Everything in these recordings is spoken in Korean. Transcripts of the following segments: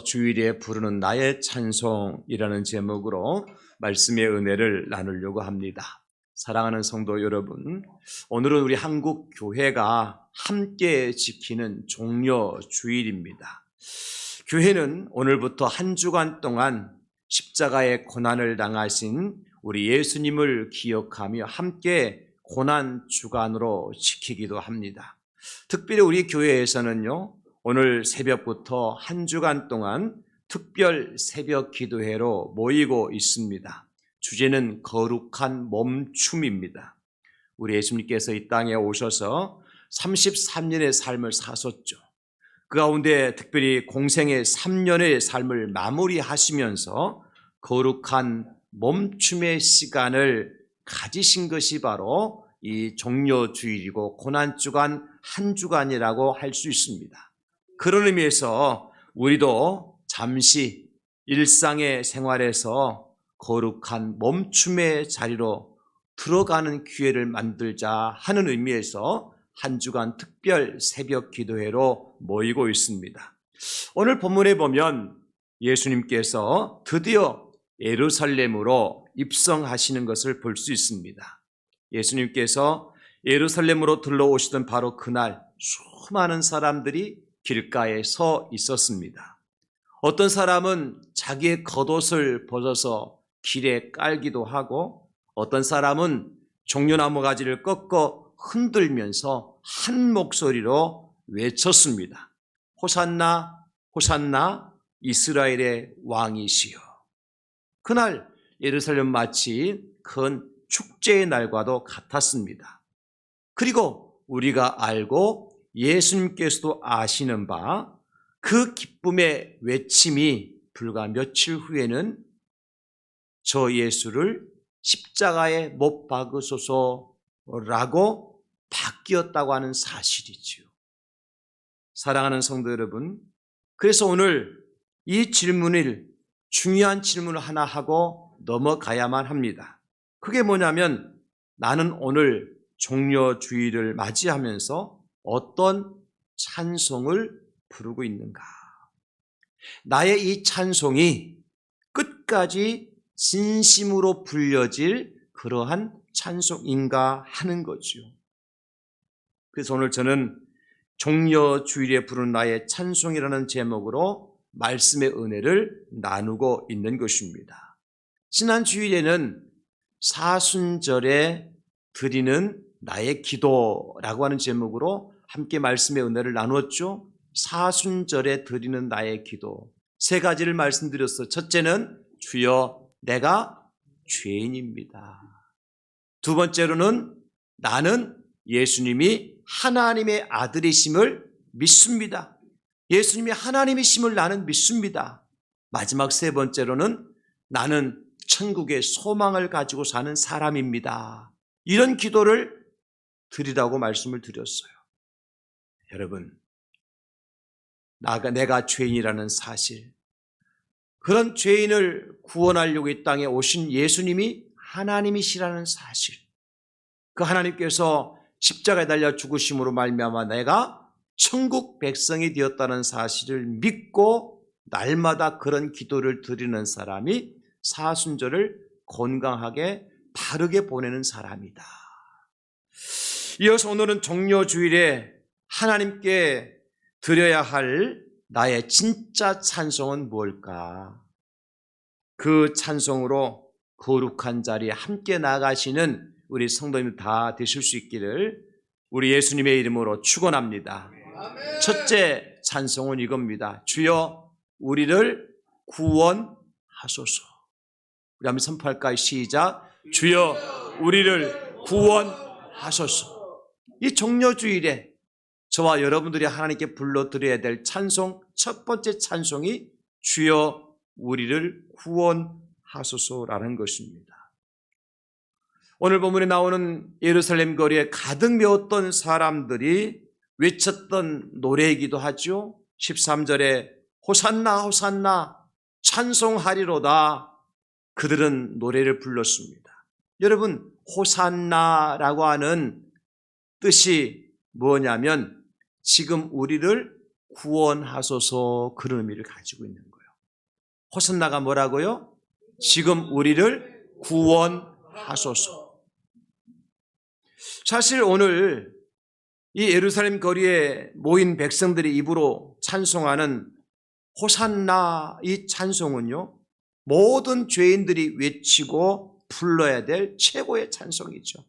주일에 부르는 나의 찬송이라는 제목으로 말씀의 은혜를 나누려고 합니다. 사랑하는 성도 여러분, 오늘은 우리 한국 교회가 함께 지키는 종려 주일입니다. 교회는 오늘부터 한 주간 동안 십자가의 고난을 당하신 우리 예수님을 기억하며 함께 고난 주간으로 지키기도 합니다. 특별히 우리 교회에서는요, 오늘 새벽부터 한 주간 동안 특별 새벽 기도회로 모이고 있습니다. 주제는 거룩한 멈춤입니다. 우리 예수님께서 이 땅에 오셔서 33년의 삶을 사셨죠. 그 가운데 특별히 공생의 3년의 삶을 마무리하시면서 거룩한 멈춤의 시간을 가지신 것이 바로 이 종려주일이고 고난주간 한 주간이라고 할 수 있습니다. 그런 의미에서 우리도 잠시 일상의 생활에서 거룩한 멈춤의 자리로 들어가는 기회를 만들자 하는 의미에서 한 주간 특별 새벽 기도회로 모이고 있습니다. 오늘 본문에 보면 예수님께서 드디어 예루살렘으로 입성하시는 것을 볼 수 있습니다. 예수님께서 예루살렘으로 들러오시던 바로 그날 수많은 사람들이 길가에 서 있었습니다. 어떤 사람은 자기의 겉옷을 벗어서 길에 깔기도 하고 어떤 사람은 종려나무 가지를 꺾어 흔들면서 한 목소리로 외쳤습니다. 호산나 호산나 이스라엘의 왕이시여. 그날 예루살렘 마치 큰 축제의 날과도 같았습니다. 그리고 우리가 알고 예수님께서도 아시는 바 그 기쁨의 외침이 불과 며칠 후에는 저 예수를 십자가에 못 박으소서라고 바뀌었다고 하는 사실이지요. 사랑하는 성도 여러분, 그래서 오늘 이 중요한 질문을 하나 하고 넘어가야만 합니다. 그게 뭐냐면 나는 오늘 종려주일을 맞이하면서 어떤 찬송을 부르고 있는가? 나의 이 찬송이 끝까지 진심으로 불려질 그러한 찬송인가 하는 거죠. 그래서 오늘 저는 종려주일에 부르는 나의 찬송이라는 제목으로 말씀의 은혜를 나누고 있는 것입니다. 지난 주일에는 사순절에 드리는 나의 기도라고 하는 제목으로 함께 말씀의 은혜를 나누었죠. 사순절에 드리는 나의 기도. 세 가지를 말씀드렸어. 첫째는 주여 내가 죄인입니다. 두 번째로는 나는 예수님이 하나님의 아들이심을 믿습니다. 예수님이 하나님이심을 나는 믿습니다. 마지막 세 번째로는 나는 천국의 소망을 가지고 사는 사람입니다. 이런 기도를 드리라고 말씀을 드렸어요. 여러분, 내가 죄인이라는 사실, 그런 죄인을 구원하려고 이 땅에 오신 예수님이 하나님이시라는 사실, 그 하나님께서 십자가에 달려 죽으심으로 말미암아 내가 천국 백성이 되었다는 사실을 믿고 날마다 그런 기도를 드리는 사람이 사순절을 건강하게 바르게 보내는 사람이다. 이어서 오늘은 종려주일에 하나님께 드려야 할 나의 진짜 찬송은 무엇일까? 그 찬송으로 거룩한 자리에 함께 나가시는 우리 성도님 다 되실 수 있기를 우리 예수님의 이름으로 축원합니다. 첫째 찬송은 이겁니다. 주여 우리를 구원하소서. 우리 한번 선포할까요? 시작. 주여 우리를 구원하소서. 이 종려주일에 저와 여러분들이 하나님께 불러드려야 될 찬송, 첫 번째 찬송이 주여 우리를 구원하소서라는 것입니다. 오늘 본문에 나오는 예루살렘 거리에 가득 메웠던 사람들이 외쳤던 노래이기도 하죠. 13절에 호산나 호산나 찬송하리로다. 그들은 노래를 불렀습니다. 여러분, 호산나라고 하는 뜻이 뭐냐면 지금 우리를 구원하소서, 그런 의미를 가지고 있는 거예요. 호산나가 뭐라고요? 지금 우리를 구원하소서. 사실 오늘 이 예루살렘 거리에 모인 백성들이 입으로 찬송하는 호산나, 이 찬송은요, 모든 죄인들이 외치고 불러야 될 최고의 찬송이죠.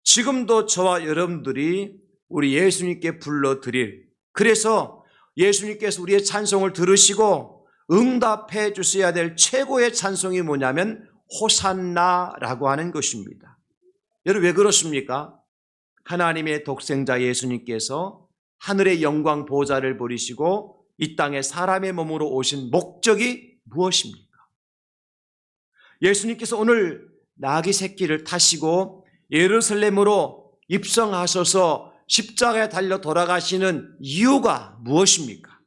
지금도 저와 여러분들이 우리 예수님께 불러드릴, 그래서 예수님께서 우리의 찬송을 들으시고 응답해 주셔야 될 최고의 찬송이 뭐냐면 호산나라고 하는 것입니다. 여러분, 왜 그렇습니까? 하나님의 독생자 예수님께서 하늘의 영광 보좌를 버리시고 이 땅에 사람의 몸으로 오신 목적이 무엇입니까? 예수님께서 오늘 나귀 새끼를 타시고 예루살렘으로 입성하셔서 십자가에 달려 돌아가시는 이유가 무엇입니까?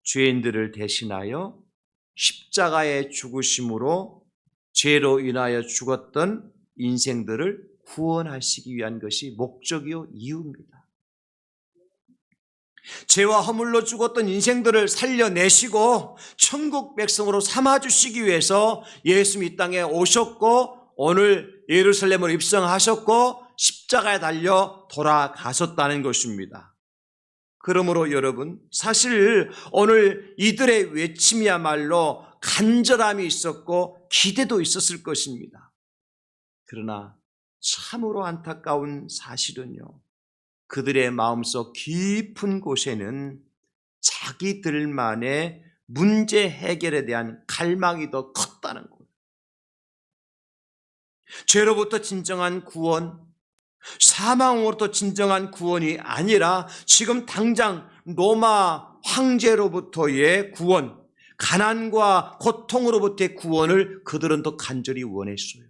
죄인들을 대신하여 십자가의 죽으심으로 죄로 인하여 죽었던 인생들을 구원하시기 위한 것이 목적이요 이유입니다. 죄와 허물로 죽었던 인생들을 살려내시고 천국 백성으로 삼아주시기 위해서 예수님이 이 땅에 오셨고 오늘 예루살렘으로 입성하셨고 십자가에 달려 돌아가셨다는 것입니다. 그러므로 여러분, 사실 오늘 이들의 외침이야말로 간절함이 있었고 기대도 있었을 것입니다. 그러나 참으로 안타까운 사실은요, 그들의 마음속 깊은 곳에는 자기들만의 문제 해결에 대한 갈망이 더 컸다는 거예요. 죄로부터 진정한 구원, 사망으로부터 진정한 구원이 아니라 지금 당장 로마 황제로부터의 구원, 가난과 고통으로부터의 구원을 그들은 더 간절히 원했어요.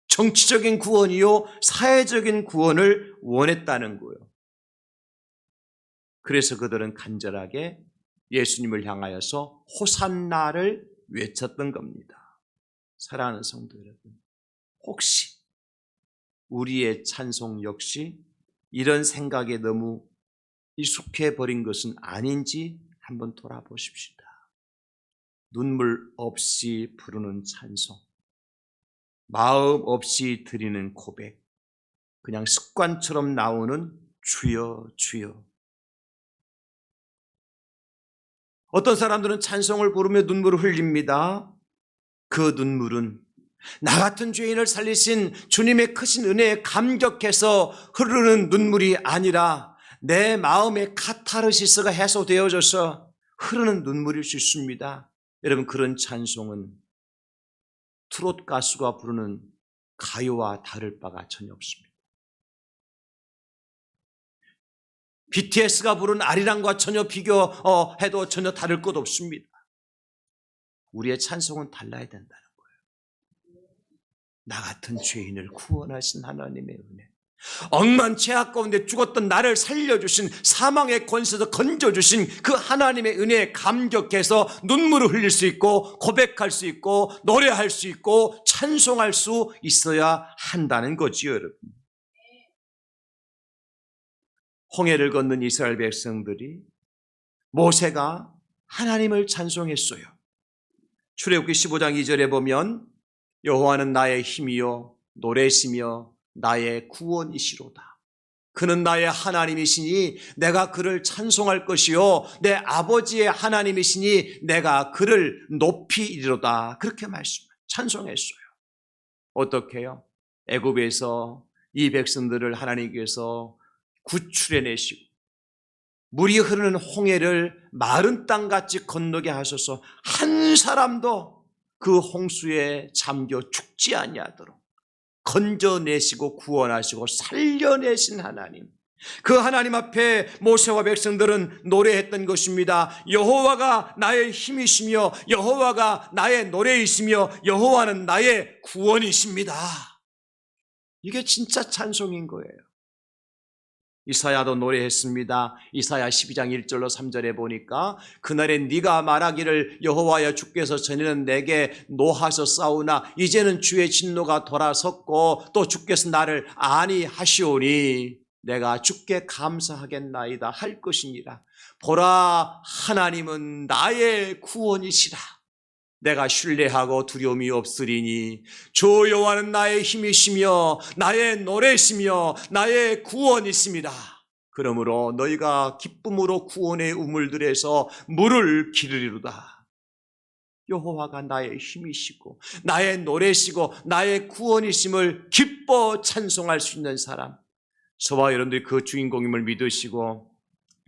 정치적인 구원이요, 사회적인 구원을 원했다는 거예요. 그래서 그들은 간절하게 예수님을 향하여서 호산나를 외쳤던 겁니다. 사랑하는 성도 여러분, 혹시 우리의 찬송 역시 이런 생각에 너무 익숙해 버린 것은 아닌지 한번 돌아보십시다. 눈물 없이 부르는 찬송, 마음 없이 드리는 고백, 그냥 습관처럼 나오는 주여 주여. 어떤 사람들은 찬송을 부르며 눈물을 흘립니다. 그 눈물은 나 같은 죄인을 살리신 주님의 크신 은혜에 감격해서 흐르는 눈물이 아니라 내 마음의 카타르시스가 해소되어져서 흐르는 눈물일 수 있습니다. 여러분, 그런 찬송은 트롯 가수가 부르는 가요와 다를 바가 전혀 없습니다. BTS가 부른 아리랑과 전혀 비교해도 전혀 다를 것 없습니다. 우리의 찬송은 달라야 된다는 거예요. 나 같은 죄인을 구원하신 하나님의 은혜, 억만 죄악 가운데 죽었던 나를 살려주신, 사망의 권세에서 건져주신 그 하나님의 은혜에 감격해서 눈물을 흘릴 수 있고 고백할 수 있고 노래할 수 있고 찬송할 수 있어야 한다는 거지요, 여러분. 홍해를 건넌 이스라엘 백성들이 모세가 하나님을 찬송했어요. 출애굽기 15장 2절에 보면 여호와는 나의 힘이요 노래시며 나의 구원이시로다. 그는 나의 하나님이시니 내가 그를 찬송할 것이요 내 아버지의 하나님이시니 내가 그를 높이 이르로다. 그렇게 찬송했어요. 어떻게 해요? 애굽에서 이 백성들을 하나님께서 구출해내시고 물이 흐르는 홍해를 마른 땅같이 건너게 하셔서 한 사람도 그 홍수에 잠겨 죽지 아니하도록 건져내시고 구원하시고 살려내신 하나님, 그 하나님 앞에 모세와 백성들은 노래했던 것입니다. 여호와가 나의 힘이시며 여호와가 나의 노래이시며 여호와는 나의 구원이십니다. 이게 진짜 찬송인 거예요. 이사야도 노래했습니다. 이사야 12장 1절로 3절에 보니까 그날에 네가 말하기를 여호와여 주께서 전에는 내게 노하셨사오나 이제는 주의 진노가 돌아섰고 또 주께서 나를 아니하시오니 내가 주께 감사하겠나이다 할 것이니라. 보라, 하나님은 나의 구원이시라. 내가 신뢰하고 두려움이 없으리니 주 여호와는 나의 힘이시며 나의 노래시며 나의 구원이십니다. 그러므로 너희가 기쁨으로 구원의 우물들에서 물을 기르리로다. 여호와가 나의 힘이시고 나의 노래시고 나의 구원이심을 기뻐 찬송할 수 있는 사람, 저와 여러분들이 그 주인공임을 믿으시고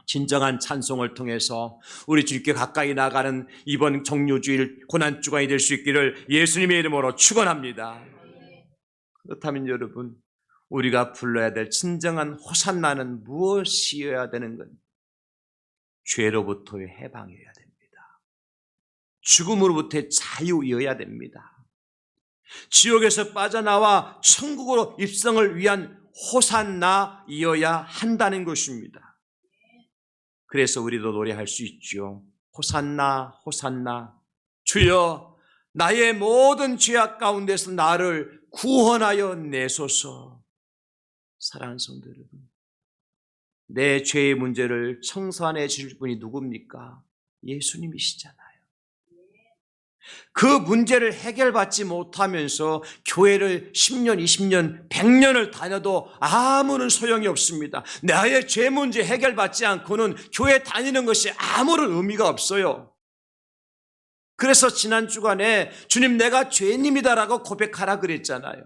진정한 찬송을 통해서 우리 주님께 가까이 나가는 이번 정료주일 고난주간이 될 수 있기를 예수님의 이름으로 축원합니다. 그렇다면 여러분, 우리가 불러야 될 진정한 호산나는 무엇이어야 되는 건 죄로부터의 해방이어야 됩니다. 죽음으로부터의 자유이어야 됩니다. 지옥에서 빠져나와 천국으로 입성을 위한 호산나이어야 한다는 것입니다. 그래서 우리도 노래할 수 있죠. 호산나 호산나, 주여 나의 모든 죄악 가운데서 나를 구원하여 내소서. 사랑하는 성도 여러분, 내 죄의 문제를 청산해 주실 분이 누굽니까? 예수님이시잖아요. 그 문제를 해결받지 못하면서 교회를 10년, 20년, 100년을 다녀도 아무런 소용이 없습니다. 나의 죄 문제 해결받지 않고는 교회 다니는 것이 아무런 의미가 없어요. 그래서 지난 주간에 주님 내가 죄인입니다라고 고백하라 그랬잖아요.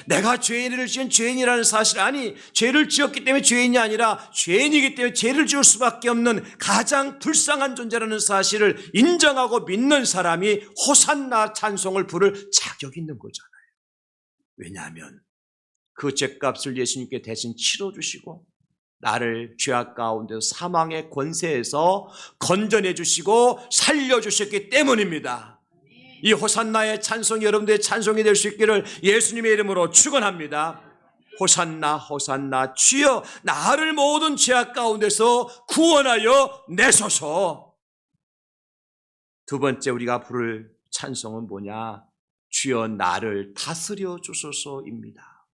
내가 죄를 지은 죄인이라는 사실, 아니 죄를 지었기 때문에 죄인이 아니라 죄인이기 때문에 죄를 지을 수밖에 없는 가장 불쌍한 존재라는 사실을 인정하고 믿는 사람이 호산나 찬송을 부를 자격이 있는 거잖아요. 왜냐하면 그 죄값을 예수님께 대신 치러주시고 나를 죄악 가운데서 사망의 권세에서 건져내 주시고 살려주셨기 때문입니다. 이 호산나의 찬송이 여러분들의 찬송이 될 수 있기를 예수님의 이름으로 축원합니다. 호산나 호산나, 주여 나를 모든 죄악 가운데서 구원하여 내소서. 두 번째 우리가 부를 찬송은 뭐냐? 주여 나를 다스려 주소서입니다.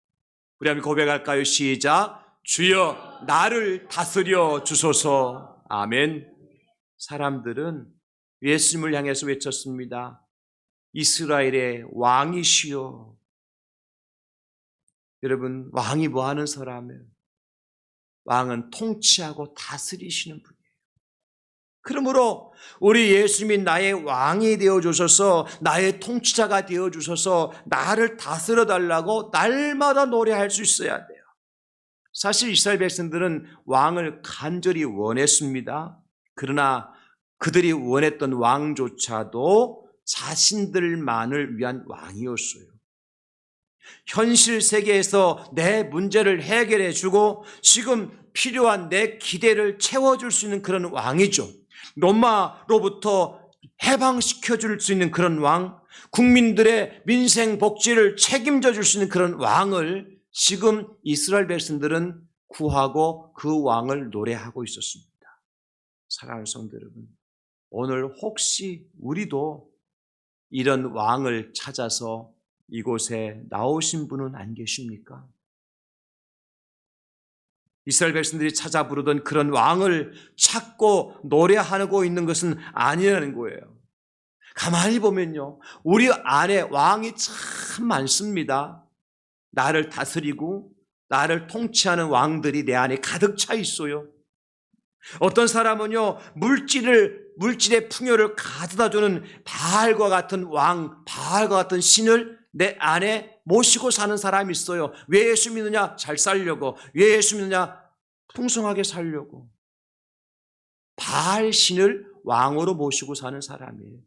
우리 한번 고백할까요? 시작. 주여 나를 다스려 주소서. 아멘. 사람들은 예수님을 향해서 외쳤습니다. 이스라엘의 왕이시여. 여러분, 왕이 뭐 하는 사람이에요? 왕은 통치하고 다스리시는 분이에요. 그러므로 우리 예수님이 나의 왕이 되어주셔서 나의 통치자가 되어주셔서 나를 다스려달라고 날마다 노래할 수 있어야 돼요. 사실 이스라엘 백성들은 왕을 간절히 원했습니다. 그러나 그들이 원했던 왕조차도 자신들만을 위한 왕이었어요. 현실 세계에서 내 문제를 해결해 주고 지금 필요한 내 기대를 채워줄 수 있는 그런 왕이죠. 로마로부터 해방시켜 줄 수 있는 그런 왕, 국민들의 민생 복지를 책임져 줄 수 있는 그런 왕을 지금 이스라엘 백성들은 구하고 그 왕을 노래하고 있었습니다. 사랑하는 성도 여러분, 오늘 혹시 우리도 이런 왕을 찾아서 이곳에 나오신 분은 안 계십니까? 이스라엘 백성들이 찾아 부르던 그런 왕을 찾고 노래하고 있는 것은 아니라는 거예요. 가만히 보면요, 우리 안에 왕이 참 많습니다. 나를 다스리고 나를 통치하는 왕들이 내 안에 가득 차 있어요. 어떤 사람은요, 물질의 풍요를 가져다주는 바알과 같은 왕, 바알과 같은 신을 내 안에 모시고 사는 사람이 있어요. 왜 예수 믿느냐? 잘 살려고. 왜 예수 믿느냐? 풍성하게 살려고. 바알 신을 왕으로 모시고 사는 사람이에요.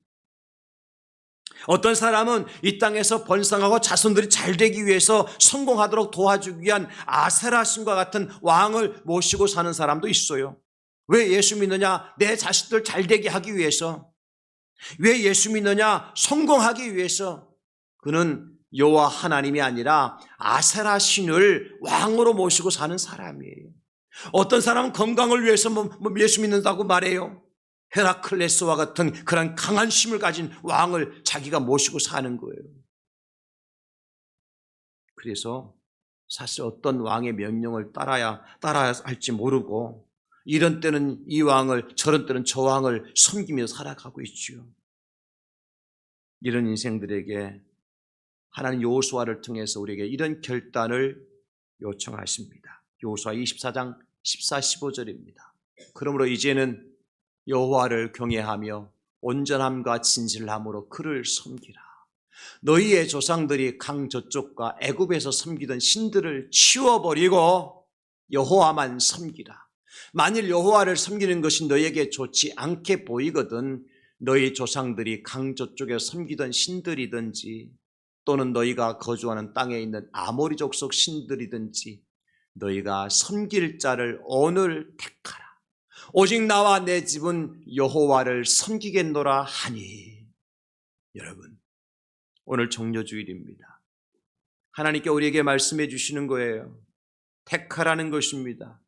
어떤 사람은 이 땅에서 번성하고 자손들이 잘 되기 위해서 성공하도록 도와주기 위한 아세라 신과 같은 왕을 모시고 사는 사람도 있어요. 왜 예수 믿느냐? 내 자식들 잘 되게 하기 위해서. 왜 예수 믿느냐? 성공하기 위해서. 그는 여호와 하나님이 아니라 아세라 신을 왕으로 모시고 사는 사람이에요. 어떤 사람은 건강을 위해서 예수 믿는다고 말해요. 헤라클레스와 같은 그런 강한 힘을 가진 왕을 자기가 모시고 사는 거예요. 그래서 사실 어떤 왕의 명령을 따라야 할지 모르고 이런 때는 이 왕을, 저런 때는 저 왕을 섬기며 살아가고 있지요. 이런 인생들에게 하나님 여호수아를 통해서 우리에게 이런 결단을 요청하십니다. 여호수아 24장 14, 15절입니다. 그러므로 이제는 여호와를 경외하며 온전함과 진실함으로 그를 섬기라. 너희의 조상들이 강 저쪽과 애굽에서 섬기던 신들을 치워버리고 여호와만 섬기라. 만일 여호와를 섬기는 것이 너희에게 좋지 않게 보이거든 너희 조상들이 강 저쪽에 섬기던 신들이든지 또는 너희가 거주하는 땅에 있는 아모리 족속 신들이든지 너희가 섬길 자를 오늘 택하라. 오직 나와 내 집은 여호와를 섬기겠노라 하니. 여러분, 오늘 종려주일입니다. 하나님께 우리에게 말씀해 주시는 거예요. 택하라는 것입니다.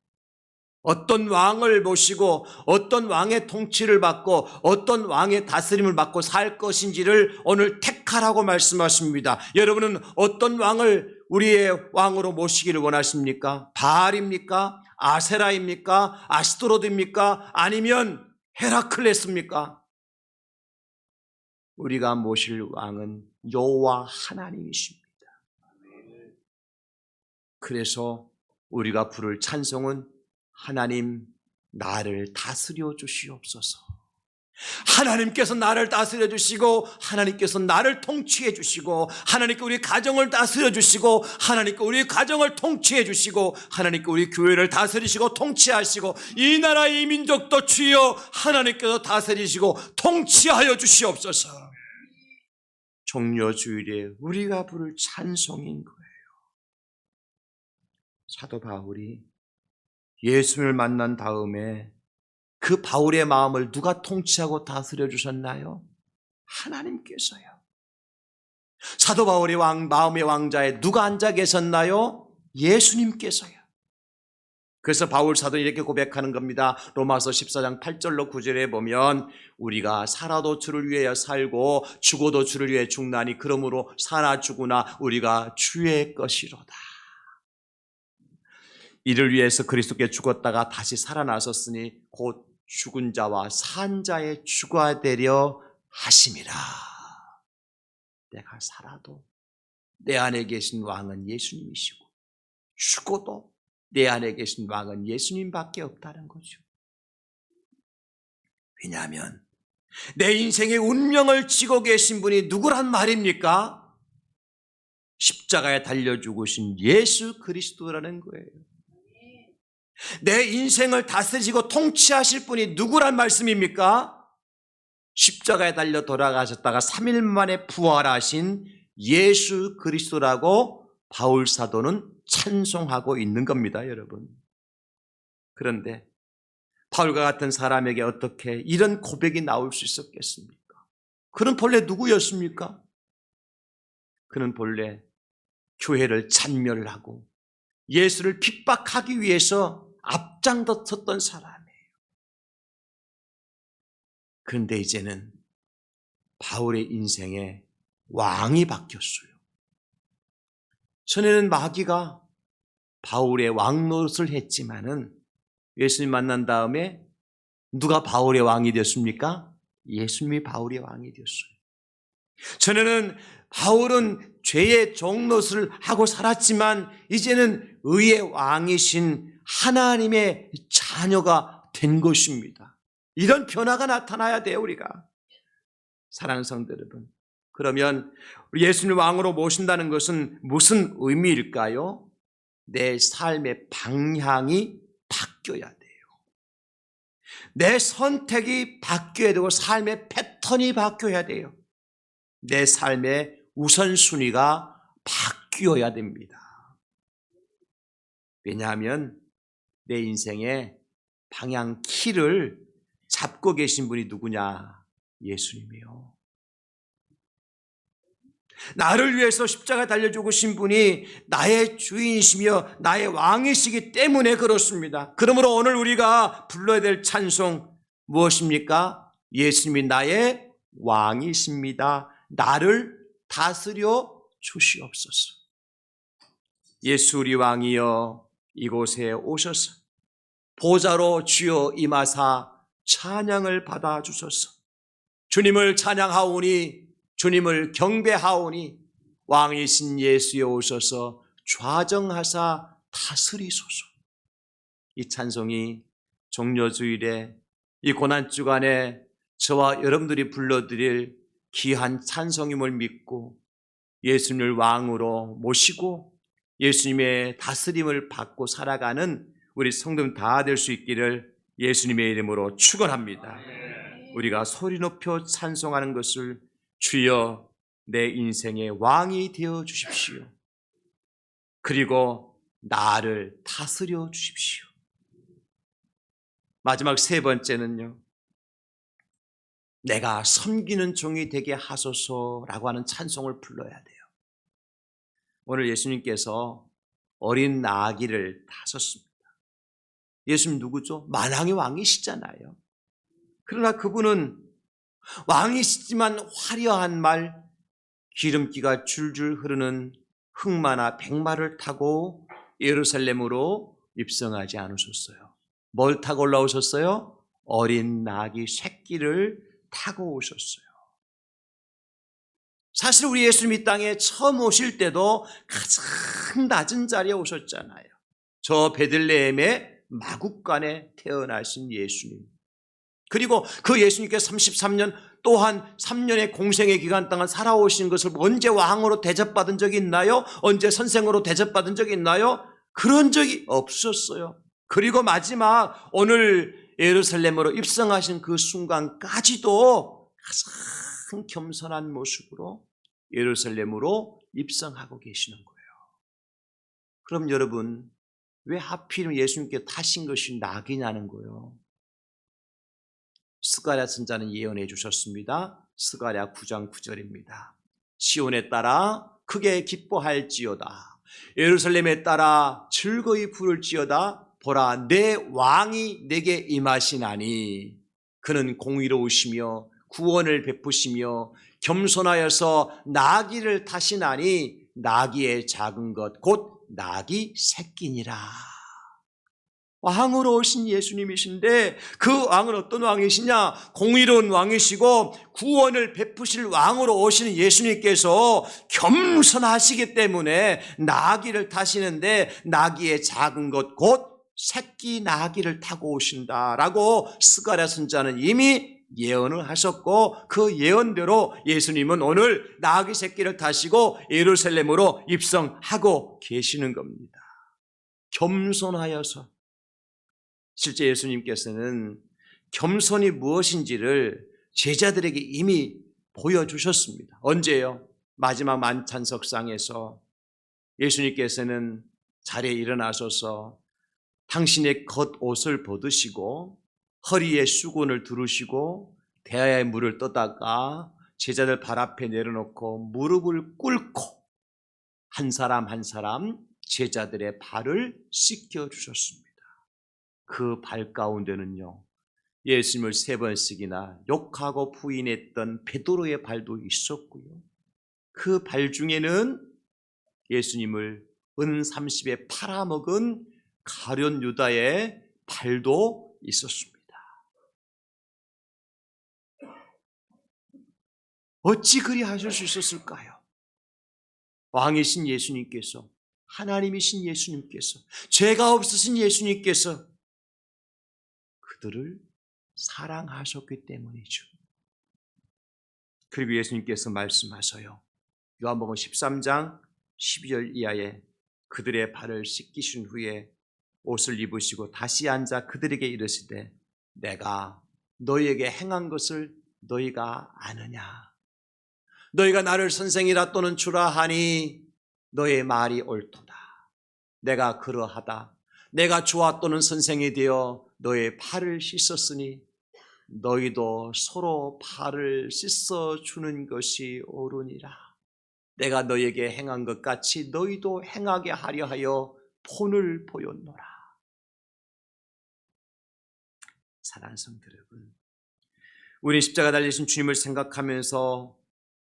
어떤 왕을 모시고 어떤 왕의 통치를 받고 어떤 왕의 다스림을 받고 살 것인지를 오늘 택하라고 말씀하십니다. 여러분은 어떤 왕을 우리의 왕으로 모시기를 원하십니까? 바알입니까? 아세라입니까? 아스토로드입니까? 아니면 헤라클레스입니까? 우리가 모실 왕은 여호와 하나님이십니다. 그래서 우리가 부를 찬송은 하나님 나를 다스려 주시옵소서. 하나님께서 나를 다스려 주시고 하나님께서 나를 통치해 주시고 하나님께 우리 가정을 다스려 주시고 하나님께 우리 가정을 통치해 주시고 하나님께 우리 교회를 다스리시고 통치하시고 이 나라의 이 민족도 주여 하나님께서 다스리시고 통치하여 주시옵소서. 종려주일에 우리가 부를 찬송인 거예요. 사도 바울이 예수를 만난 다음에 그 바울의 마음을 누가 통치하고 다스려 주셨나요? 하나님께서요. 사도 바울의 마음의 왕자에 누가 앉아 계셨나요? 예수님께서요. 그래서 바울 사도는 이렇게 고백하는 겁니다. 로마서 14장 8절로 9절에 보면 우리가 살아도 주를 위하여 살고 죽어도 주를 위해 죽나니 그러므로 사나 죽으나 우리가 주의 것이로다. 이를 위해서 그리스도께 죽었다가 다시 살아나셨으니 곧 죽은 자와 산 자의 주가 되려 하심이라. 내가 살아도 내 안에 계신 왕은 예수님이시고 죽어도 내 안에 계신 왕은 예수님밖에 없다는 거죠. 왜냐하면 내 인생의 운명을 지고 계신 분이 누구란 말입니까? 십자가에 달려 죽으신 예수 그리스도라는 거예요. 내 인생을 다스리시고 통치하실 분이 누구란 말씀입니까? 십자가에 달려 돌아가셨다가 3일 만에 부활하신 예수 그리스도라고 바울 사도는 찬송하고 있는 겁니다, 여러분. 그런데 바울과 같은 사람에게 어떻게 이런 고백이 나올 수 있었겠습니까? 그는 본래 누구였습니까? 그는 본래 교회를 찬멸하고 예수를 핍박하기 위해서 앞장섰던 사람이에요. 그런데 이제는 바울의 인생에 왕이 바뀌었어요. 전에는 마귀가 바울의 왕 노릇을 했지만은 예수님 만난 다음에 누가 바울의 왕이 됐습니까? 예수님이 바울의 왕이 됐어요. 전에는 바울은 죄의 종노릇을 하고 살았지만 이제는 의의 왕이신 하나님의 자녀가 된 것입니다. 이런 변화가 나타나야 돼요, 우리가. 사랑하는 성도 여러분. 그러면 예수님을 왕으로 모신다는 것은 무슨 의미일까요? 내 삶의 방향이 바뀌어야 돼요. 내 선택이 바뀌어야 되고 삶의 패턴이 바뀌어야 돼요. 내 삶의 우선순위가 바뀌어야 됩니다. 왜냐하면 내 인생의 방향 키를 잡고 계신 분이 누구냐? 예수님이요. 나를 위해서 십자가에 달려 죽으신 분이 나의 주인이시며 나의 왕이시기 때문에 그렇습니다. 그러므로 오늘 우리가 불러야 될 찬송 무엇입니까? 예수님이 나의 왕이십니다. 나를 다스려 주시옵소서. 예수 우리 왕이여 이곳에 오셔서 보좌로 주여 임하사 찬양을 받아 주소서. 주님을 찬양하오니 주님을 경배하오니 왕이신 예수여 오셔서 좌정하사 다스리소서. 이 찬송이 종려주일에 이 고난주간에 저와 여러분들이 불러드릴 귀한 찬송임을 믿고 예수님을 왕으로 모시고 예수님의 다스림을 받고 살아가는 우리 성도님 다 될 수 있기를 예수님의 이름으로 축원합니다. 우리가 소리 높여 찬송하는 것을 주여 내 인생의 왕이 되어 주십시오. 그리고 나를 다스려 주십시오. 마지막 세 번째는요, 내가 섬기는 종이 되게 하소서라고 하는 찬송을 불러야 돼요. 오늘 예수님께서 어린 나귀를 다셨습니다. 예수님 누구죠? 만왕의 왕이시잖아요. 그러나 그분은 왕이시지만 화려한 말, 기름기가 줄줄 흐르는 흑마나 백마를 타고 예루살렘으로 입성하지 않으셨어요. 뭘 타고 올라오셨어요? 어린 나귀 새끼를 타고 오셨어요. 사실 우리 예수님 이 땅에 처음 오실 때도 가장 낮은 자리에 오셨잖아요. 저 베들레헴의 마국간에 태어나신 예수님. 그리고 그 예수님께서 33년 또한 3년의 공생의 기간 동안 살아오신 것을 언제 왕으로 대접받은 적이 있나요? 언제 선생으로 대접받은 적이 있나요? 그런 적이 없었어요. 그리고 마지막 오늘 예루살렘으로 입성하신 그 순간까지도 가장 겸손한 모습으로 예루살렘으로 입성하고 계시는 거예요. 그럼 여러분, 왜 하필 예수님께 타신 것이 낙이냐는 거예요. 스가랴 선자는 예언해 주셨습니다. 스가랴 9장 9절입니다. 시온에 따라 크게 기뻐할지어다. 예루살렘에 따라 즐거이 부를지어다. 보라, 내 왕이 내게 임하시나니 그는 공의로우시며 구원을 베푸시며 겸손하여서 나귀를 타시나니 나귀의 작은 것 곧 나귀 새끼니라. 왕으로 오신 예수님이신데 그 왕은 어떤 왕이시냐? 공의로운 왕이시고 구원을 베푸실 왕으로 오시는 예수님께서 겸손하시기 때문에 나귀를 타시는데 나귀의 작은 것 곧 새끼 나귀를 타고 오신다라고 스가랴 선자는 이미 예언을 하셨고 그 예언대로 예수님은 오늘 나귀 새끼를 타시고 예루살렘으로 입성하고 계시는 겁니다. 겸손하여서. 실제 예수님께서는 겸손이 무엇인지를 제자들에게 이미 보여주셨습니다. 언제요? 마지막 만찬석상에서 예수님께서는 자리에 일어나셔서 당신의 겉옷을 벗으시고 허리에 수건을 두르시고 대야에 물을 떠다가 제자들 발 앞에 내려놓고 무릎을 꿇고 한 사람 한 사람 제자들의 발을 씻겨주셨습니다. 그 발 가운데는요, 예수님을 3번씩이나 욕하고 부인했던 베드로의 발도 있었고요. 그 발 중에는 예수님을 은 30에 팔아먹은 가룟 유다의 발도 있었습니다. 어찌 그리 하실 수 있었을까요? 왕이신 예수님께서, 하나님이신 예수님께서, 죄가 없으신 예수님께서 그들을 사랑하셨기 때문이죠. 그리고 예수님께서 말씀하셔요. 요한복음 13장 12절 이하에 그들의 발을 씻기신 후에 옷을 입으시고 다시 앉아 그들에게 이르시되 내가 너희에게 행한 것을 너희가 아느냐? 너희가 나를 선생이라 또는 주라 하니 너의 말이 옳도다. 내가 그러하다. 내가 주와 또는 선생이 되어 너의 팔을 씻었으니 너희도 서로 팔을 씻어주는 것이 옳으니라. 내가 너희에게 행한 것 같이 너희도 행하게 하려 하여 본을 보였노라. 사랑하는 성도 여러분, 우리 십자가 달리신 주님을 생각하면서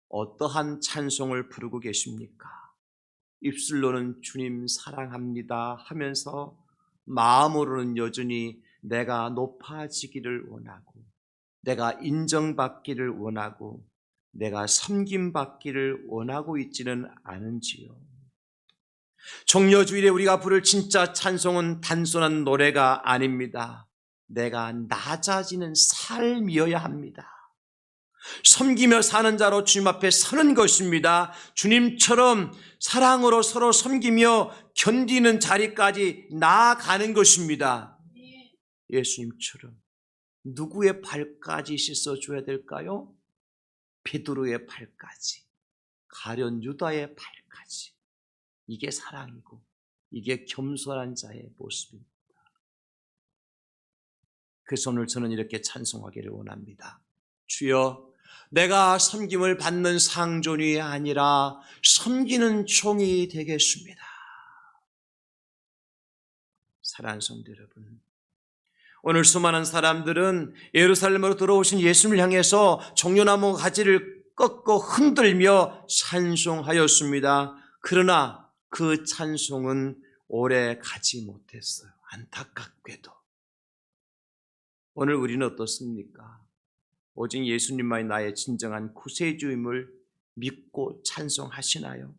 어떠한 찬송을 부르고 계십니까? 입술로는 주님 사랑합니다 하면서 마음으로는 여전히 내가 높아지기를 원하고, 내가 인정받기를 원하고, 내가 섬김받기를 원하고 있지는 않은지요. 종려주일에 우리가 부를 진짜 찬송은 단순한 노래가 아닙니다. 내가 낮아지는 삶이어야 합니다. 섬기며 사는 자로 주님 앞에 서는 것입니다. 주님처럼 사랑으로 서로 섬기며 견디는 자리까지 나아가는 것입니다. 예수님처럼 누구의 발까지 씻어줘야 될까요? 베드로의 발까지, 가룟 유다의 발까지. 이게 사랑이고 이게 겸손한 자의 모습입니다. 그래서 오늘 저는 이렇게 찬송하기를 원합니다. 주여, 내가 섬김을 받는 상존이 아니라 섬기는 종이 되겠습니다. 사랑하는 성도 여러분, 오늘 수많은 사람들은 예루살렘으로 들어오신 예수님을 향해서 종려나무 가지를 꺾고 흔들며 찬송하였습니다. 그러나 그 찬송은 오래 가지 못했어요. 안타깝게도. 오늘 우리는 어떻습니까? 오직 예수님만이 나의 진정한 구세주임을 믿고 찬송하시나요?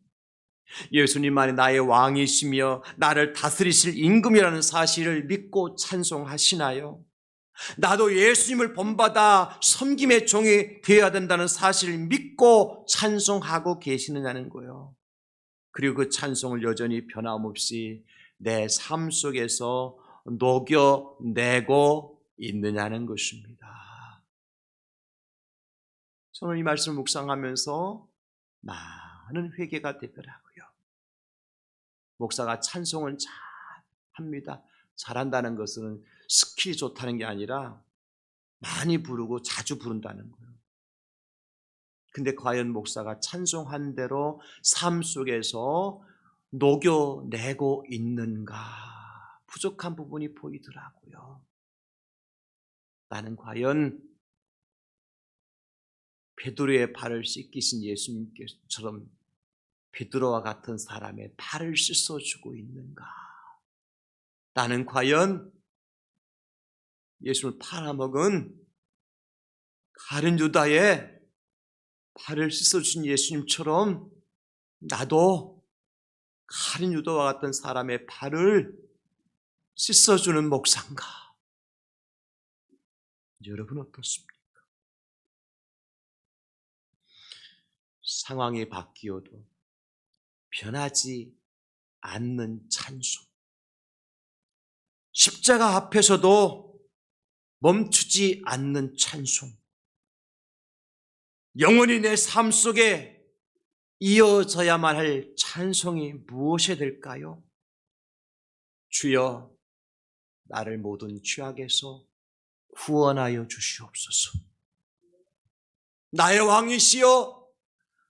예수님만이 나의 왕이시며 나를 다스리실 임금이라는 사실을 믿고 찬송하시나요? 나도 예수님을 본받아 섬김의 종이 되어야 된다는 사실을 믿고 찬송하고 계시느냐는 거예요. 그리고 그 찬송을 여전히 변함없이 내 삶 속에서 녹여내고 있느냐는 것입니다. 저는 이 말씀을 묵상하면서 많은 회개가 되더라고요. 목사가 찬송은 잘합니다. 잘한다는 것은 스킬이 좋다는 게 아니라 많이 부르고 자주 부른다는 거예요. 근데 과연 목사가 찬송한 대로 삶 속에서 녹여내고 있는가? 부족한 부분이 보이더라고요. 나는 과연 베드로의 발을 씻기신 예수님께처럼 베드로와 같은 사람의 발을 씻어주고 있는가? 나는 과연 예수를 팔아먹은 가룟 유다의 발을 씻어준 예수님처럼 나도 가룟 유다와 같은 사람의 발을 씻어주는 목사인가? 여러분 어떻습니까? 상황이 바뀌어도 변하지 않는 찬송, 십자가 앞에서도 멈추지 않는 찬송, 영원히 내 삶 속에 이어져야만 할 찬송이 무엇이 될까요? 주여, 나를 모든 죄악에서 구원하여 주시옵소서. 나의 왕이시여,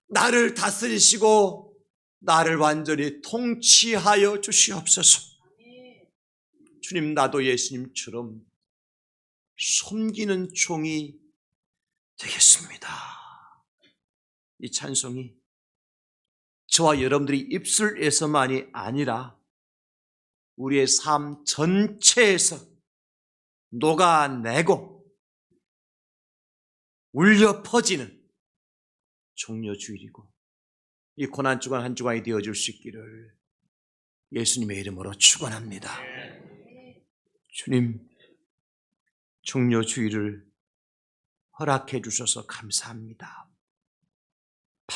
나를 다스리시고 나를 완전히 통치하여 주시옵소서. 주님, 나도 예수님처럼 섬기는 종이 되겠습니다. 이 찬송이 저와 여러분들이 입술에서만이 아니라 우리의 삶 전체에서 녹아내고 울려 퍼지는 종려주일이고 이 고난주간 한 주간이 되어줄 수 있기를 예수님의 이름으로 축원합니다. 주님, 종려주일을 허락해 주셔서 감사합니다.